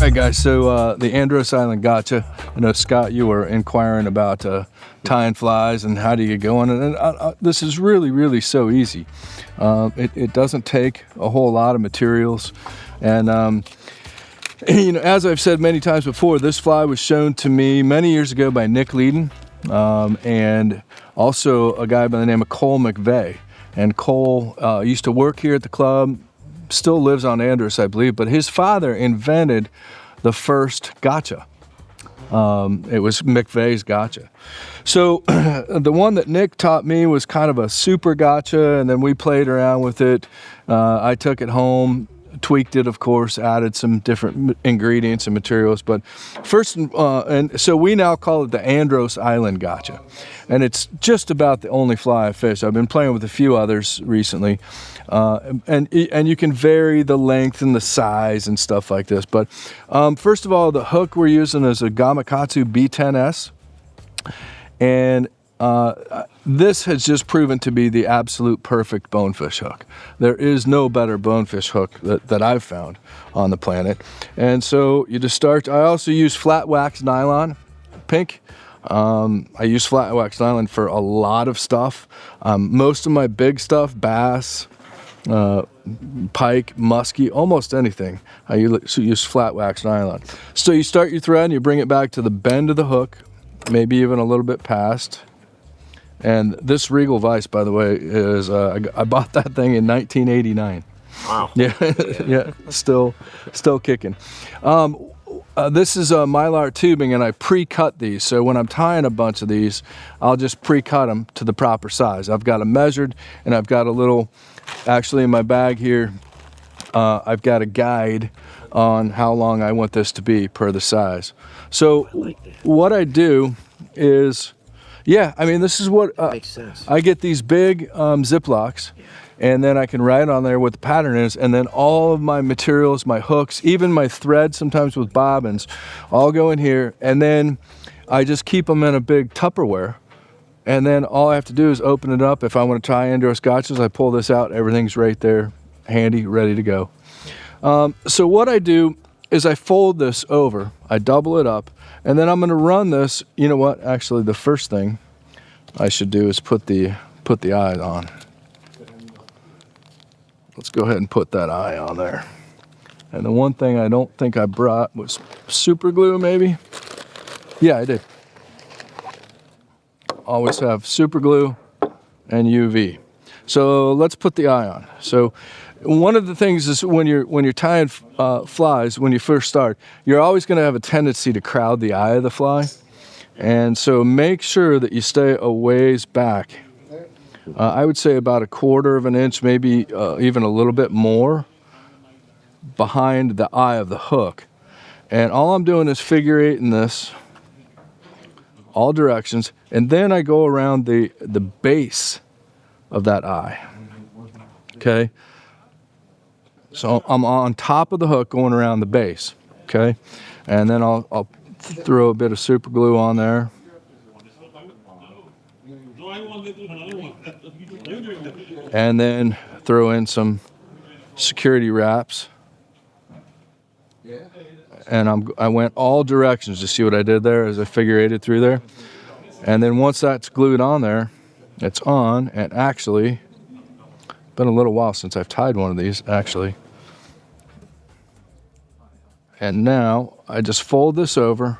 Hey guys, so the Andros Island Gotcha. I know, Scott, you were inquiring about tying flies and how do you get going, and this is really so easy. It doesn't take a whole lot of materials, and you know, as I've said many times before, this fly was shown to me many years ago by Nick Leedon, and also a guy by the name of Cole McVeigh. And Cole used to work here at the club, still lives on Andros, I believe, but his father invented the first gotcha. It was McVeigh's gotcha. So the one that Nick taught me was kind of a super gotcha, and then we played around with it. I took it home, tweaked it, of course, added some different ingredients and materials. But first, and so we now call it the Andros Island Gotcha. And it's just about the only fly I fish. I've been playing with a few others recently. And you can vary the length and the size and stuff like this. But first of all, the hook we're using is a Gamakatsu B10S. And this has just proven to be the absolute perfect bonefish hook. There is no better bonefish hook that I've found on the planet. And so you just start. I also use flat wax nylon, pink. I use flat wax nylon for a lot of stuff. Most of my big stuff, bass, pike, muskie, almost anything, I use flat wax nylon. So you start your thread and you bring it back to the bend of the hook, maybe even a little bit past. And this Regal vise, by the way, is I bought that thing in 1989. Wow. Yeah, yeah, still kicking. This is Mylar tubing, and I pre-cut these. So when I'm tying a bunch of these, I'll just pre-cut them to the proper size. I've got them measured, and I've got a little, actually in my bag here, I've got a guide on how long I want this to be per the size. So what I do is, yeah, I mean, this is what makes sense. I get these big Ziplocs, and then I can write on there what the pattern is, and then all of my materials, my hooks, even my thread, sometimes with bobbins, all go in here, and then I just keep them in a big Tupperware, and then all I have to do is open it up. If I want to tie Andros Gotchas, I pull this out, everything's right there, handy, ready to go. So what I do is I fold this over, I double it up, and then I'm going to run this. You know what? Actually, the first thing I should do is put the eye on. Let's go ahead and put that eye on there. And the one thing I don't think I brought was super glue, maybe. Yeah, I did. Always have super glue and UV. So let's put the eye on. So one of the things is when you're tying flies, when you first start, you're always going to have a tendency to crowd the eye of the fly. And so make sure that you stay a ways back. I would say about 1/4 of an inch, maybe even a little bit more behind the eye of the hook. And all I'm doing is figure eighting this all directions, and then I go around the base of that eye. Okay? So I'm on top of the hook going around the base, okay? And then I'll throw a bit of super glue on there. And then throw in some security wraps. And I went all directions to see what I did there as I figure eighted through there. And then once that's glued on there, it's on, and actually, been a little while since I've tied one of these, actually. And now I just fold this over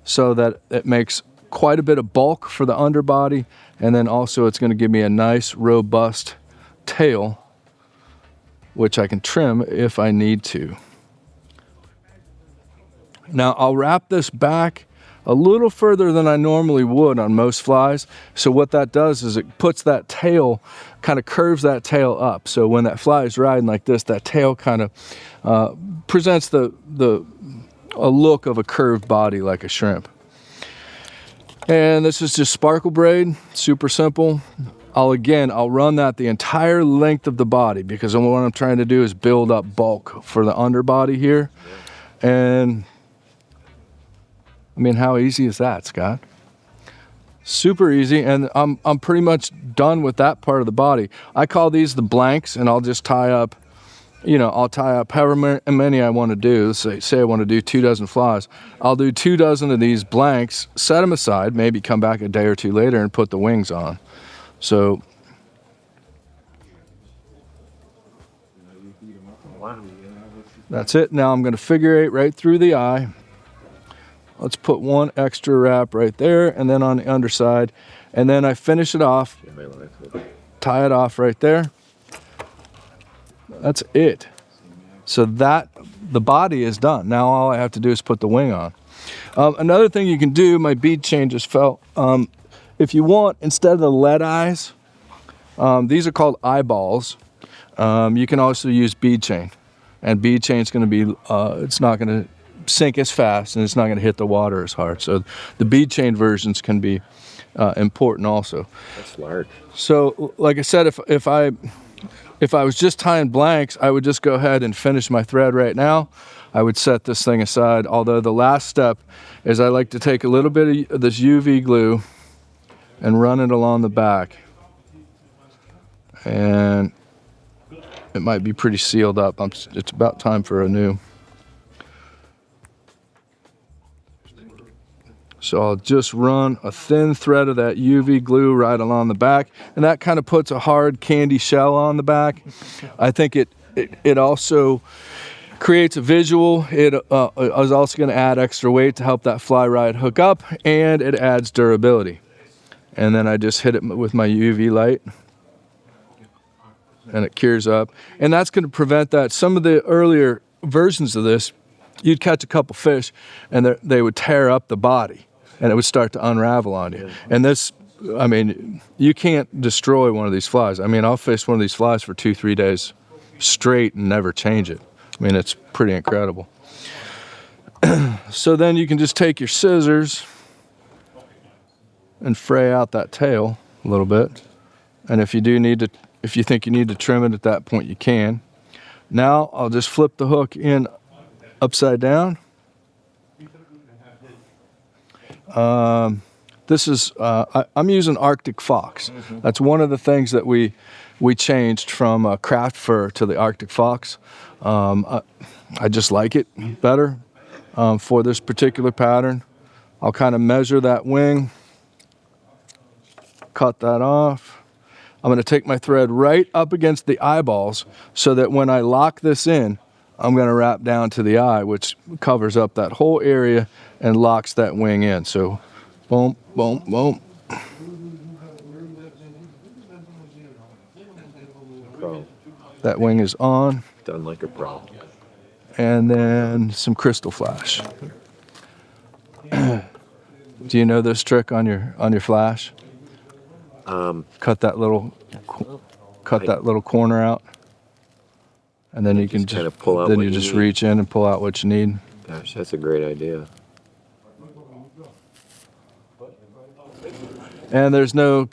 so that it makes quite a bit of bulk for the underbody, and then also it's going to give me a nice robust tail, which I can trim if I need to. Now I'll wrap this back a little further than I normally would on most flies. So what that does is it puts that tail, kind of curves that tail up. So when that fly is riding like this, that tail kind of presents a look of a curved body like a shrimp. And this is just sparkle braid, super simple. I'll run that the entire length of the body, because what I'm trying to do is build up bulk for the underbody here. And I mean, how easy is that, Scott? Super easy, and I'm pretty much done with that part of the body. I call these the blanks, and I'll just tie up I'll tie up however many I want to do. Say I want to do 2 dozen flies. I'll do 2 dozen of these blanks, set them aside, maybe come back a day or two later and put the wings on. So that's it. Now I'm going to figure 8 right through the eye. Let's put 1 extra wrap right there and then on the underside. And then I finish it off, tie it off right there. That's it. So the body is done. Now all I have to do is put the wing on. Another thing you can do, my bead chain just fell. If you want, instead of the lead eyes, these are called eyeballs. You can also use bead chain. And bead chain is going to be, it's not going to sink as fast and it's not going to hit the water as hard. So the bead chain versions can be important also. That's large. So like I said, if I was just tying blanks, I would just go ahead and finish my thread right now. I would set this thing aside. Although the last step is I like to take a little bit of this UV glue and run it along the back. And it might be pretty sealed up. It's about time for a new. So I'll just run a thin thread of that UV glue right along the back, and that kind of puts a hard candy shell on the back. I think it also creates a visual. It is also going to add extra weight to help that fly ride hook up, and it adds durability. And then I just hit it with my UV light, and it cures up. And that's going to prevent that. Some of the earlier versions of this, you'd catch a couple fish, and they would tear up the body. And it would start to unravel on you. And this, I mean, you can't destroy one of these flies. I mean, I'll fish one of these flies for 2-3 days straight and never change it. I mean, it's pretty incredible. So then you can just take your scissors and fray out that tail a little bit. And if you think you need to trim it at that point, you can. Now I'll just flip the hook in upside down. This is, I'm using Arctic Fox. That's one of the things that we changed from craft fur to the Arctic Fox. I just like it better for this particular pattern. I'll kind of measure that wing, cut that off. I'm going to take my thread right up against the eyeballs so that when I lock this in, I'm going to wrap down to the eye, which covers up that whole area and locks that wing in. So, boom, boom, boom. Pro. That wing is on. Done like a pro. And then some crystal flash. Do you know this trick on your flash? Cut that little corner out. And then you can just kind of pull out. Then you just reach in and pull out what you need. Gosh, that's a great idea. And there's no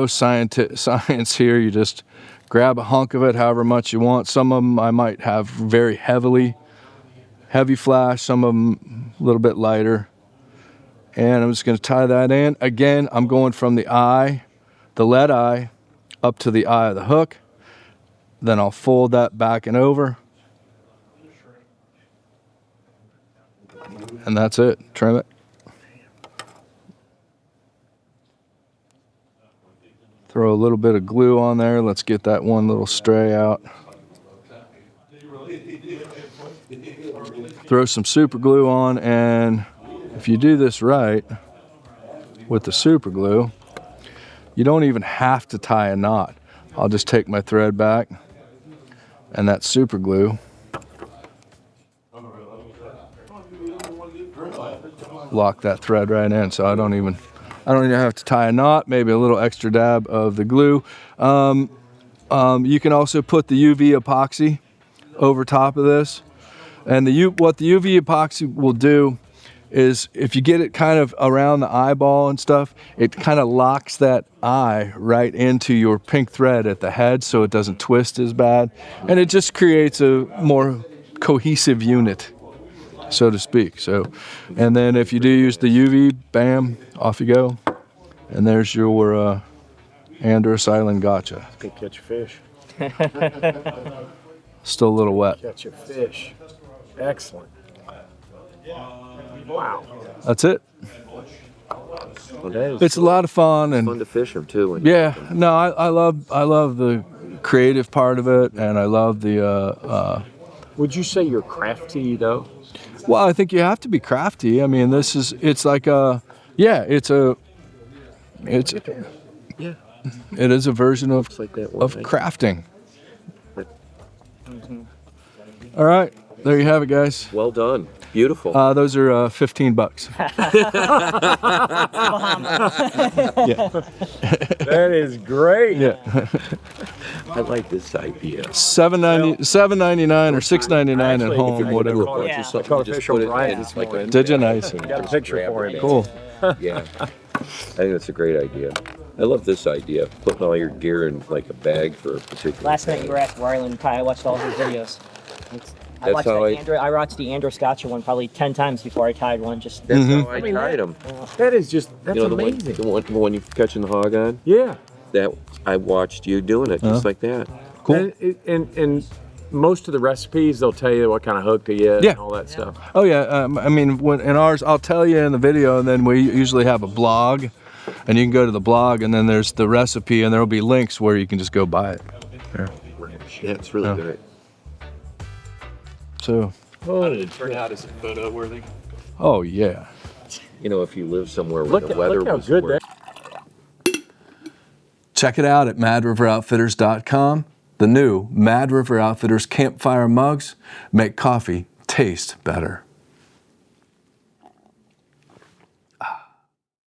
science here. You just grab a hunk of it, however much you want. Some of them I might have very heavy flash. Some of them a little bit lighter. And I'm just going to tie that in. Again, I'm going from the eye, the lead eye, up to the eye of the hook. Then I'll fold that back and over. And that's it. Trim it. Throw a little bit of glue on there. Let's get that one little stray out. Throw some super glue on, and if you do this right with the super glue, you don't even have to tie a knot. I'll just take my thread back and that super glue, lock that thread right in, so I don't even have to tie a knot. Maybe a little extra dab of the glue. You can also put the UV epoxy over top of this, and what the UV epoxy will do is, if you get it kind of around the eyeball and stuff, it kind of locks that eye right into your pink thread at the head so it doesn't twist as bad. And it just creates a more cohesive unit, so to speak. So, and then if you do use the UV, bam, off you go. And there's your Andros Island Gotcha. Good catch fish. Still a little wet. Catch a fish. Excellent. Wow. That's it. Well, that is It's a lot of fun, and fun to fish them too. When yeah, no, I love the creative part of it, and I love the. Would you say you're crafty though? Well, I think you have to be crafty. I mean, it's like a, yeah, it's Yeah. it is a version of Looks like that one. of crafting. All right, there you have it, guys. Well done. Beautiful. Those are $15. Yeah, That is great. yeah. I like this idea. $7.99 or $6.99 at Actually, home, if you whatever. do it, Yeah. I caught a Just fish put on it Brian in, this like, morning. Did you? Nice. Got a picture for him. Cool. Yeah. I think that's a great idea. I love this idea. Putting all your gear in like a bag for a particular. Last night you were thing. at Ryland Pie. I watched all his videos. I That's watched how I watched the Andros Gotcha one probably 10 times before I tied one. Just That's Mm-hmm. how I mean, tried them. That is just, that's You know, amazing. the one you're catching the hog on. Yeah. That I watched you doing it just like that. Cool. And most of the recipes, they'll tell you what kind of hook to get Yeah. and all that stuff. Oh yeah, I mean, in ours, I'll tell you in the video, and then we usually have a blog, and you can go to the blog, and then there's the recipe, and there will be links where you can just go buy it. Yeah, it's really good. So, How did it turn out? Is it photo worthy? oh yeah. You know, if you live somewhere where the weather Look how was good worse. that. Check it out at madriveroutfitters.com. The new Mad River Outfitters campfire mugs make coffee taste better.